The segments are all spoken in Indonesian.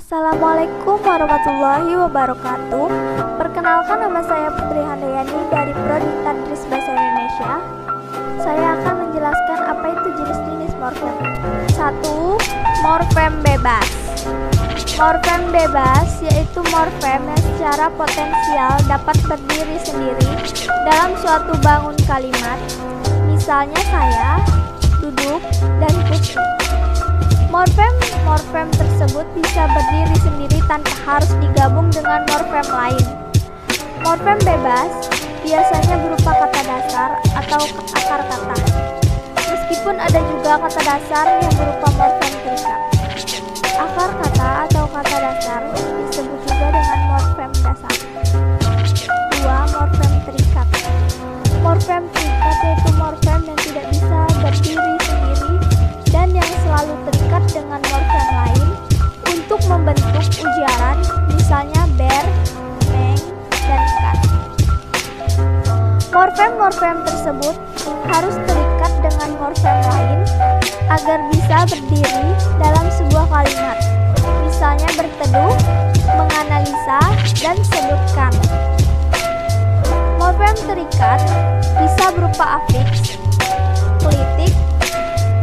Assalamualaikum warahmatullahi wabarakatuh. Perkenalkan, nama saya Putri Handayani dari Prodi Tadris Bahasa Indonesia. Saya akan menjelaskan apa itu jenis-jenis morfem. 1. Morfem bebas. Morfem bebas yaitu morfem yang secara potensial dapat berdiri sendiri dalam suatu bangun kalimat. Misalnya saya, duduk, dan putih. Morfem tersebut bisa berdiri sendiri tanpa harus digabung dengan morfem lain. Morfem bebas biasanya berupa kata dasar atau akar kata, meskipun ada juga kata dasar yang berupa morfem terikat. Akar kata atau kata dasar disebut juga dengan morfem dasar. 2. Morfem terikat. Morfem terikat yaitu morfem yang tidak bisa berdiri sendiri dan yang selalu terikat dengan morfem lain untuk membentuk ujaran, misalnya ber, meng, dan kan. Morfem-morfem tersebut harus terikat dengan morfem lain agar bisa berdiri dalam sebuah kalimat, misalnya berteduh, menganalisa, dan sebutkan. Morfem terikat bisa berupa afiks, klitik,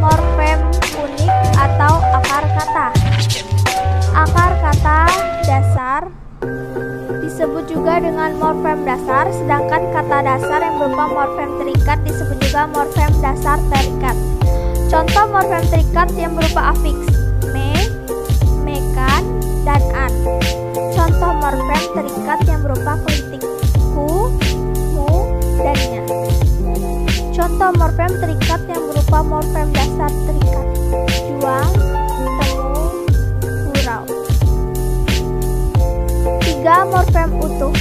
morfem unik atau akar kata. Akar kata dasar disebut juga dengan morfem dasar, sedangkan kata dasar yang berupa morfem terikat disebut juga morfem dasar terikat. Contoh morfem terikat yang berupa afiks me, mekan, dan an. Contoh morfem terikat yang berupa klitik ku, mu, dan nya. Contoh morfem terikat yang berupa morfem dasar terikat juang, temu, gurau. 3. Morfem utuh.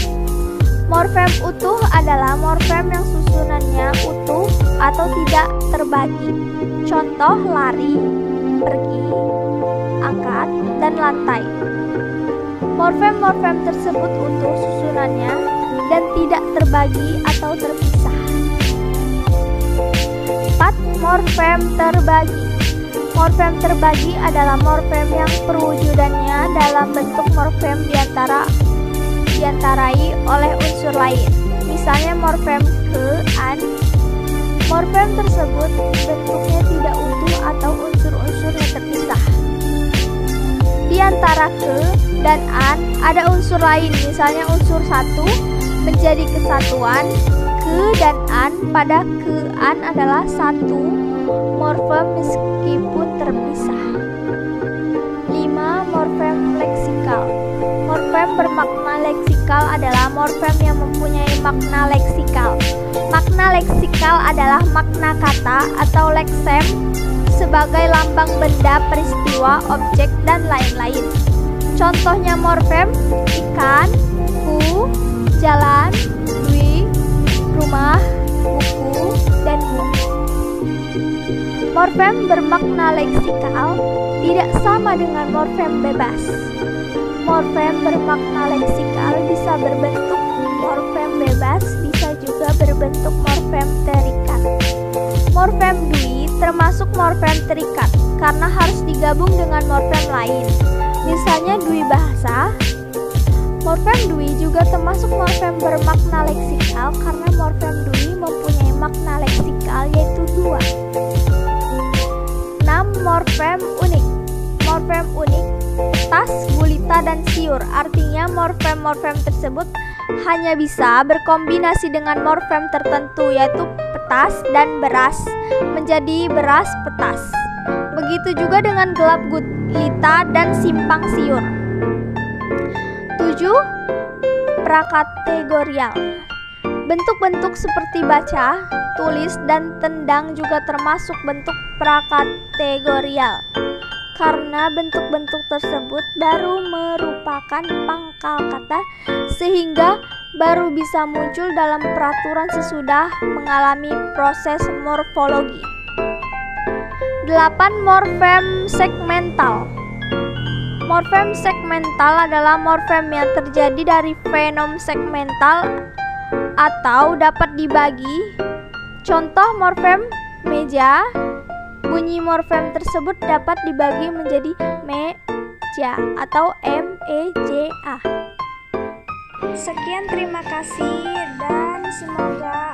Morfem utuh adalah morfem yang susunannya utuh atau tidak terbagi. Contoh lari, pergi, angkat, dan lantai. Morfem-morfem tersebut utuh susunannya dan tidak terbagi atau terpisah. 4. Morfem terbagi. Morfem terbagi adalah morfem yang perwujudannya dalam bentuk morfem diantarai oleh unsur lain. Misalnya morfem ke, an. Morfem tersebut bentuknya tidak utuh atau unsur-unsurnya terpisah. Di antara ke dan an ada unsur lain, misalnya unsur satu menjadi kesatuan. Ke dan an pada ke an adalah satu morfem meskipun terpisah. 5. Morfem leksikal. Morfem bermakna leksikal adalah morfem yang mempunyai makna leksikal. Makna leksikal adalah makna kata atau leksem sebagai lambang benda, peristiwa, objek, dan lain-lain. Contohnya morfem ikan, ku, jalan, dui, rumah, buku, dan buku. Morfem bermakna leksikal tidak sama dengan morfem bebas. Morfem bermakna leksikal bisa berbentuk morfem bebas, bisa juga berbentuk morfem terikat. Morfem dui termasuk morfem terikat karena harus digabung dengan morfem lain. Misalnya dui bahasa. Morfem dui juga termasuk morfem bermakna leksikal karena morfem dui mempunyai makna leksikal yaitu dua. 6. Morfem unik. Morfem unik, petas, gulita, dan siur. Artinya morfem-morfem tersebut hanya bisa berkombinasi dengan morfem tertentu yaitu petas dan beras menjadi beras petas. Begitu juga dengan gelap gulita dan simpang siur. 7. Prakategorial. Bentuk-bentuk seperti baca, tulis, dan tendang juga termasuk bentuk prakategorial. Karena bentuk-bentuk tersebut baru merupakan pangkal kata sehingga baru bisa muncul dalam peraturan sesudah mengalami proses morfologi. 8. Morfem segmental. Morfem segmental adalah morfem yang terjadi dari fenom segmental atau dapat dibagi. Contoh morfem meja, bunyi morfem tersebut dapat dibagi menjadi me, meja atau meja. Sekian, terima kasih dan semoga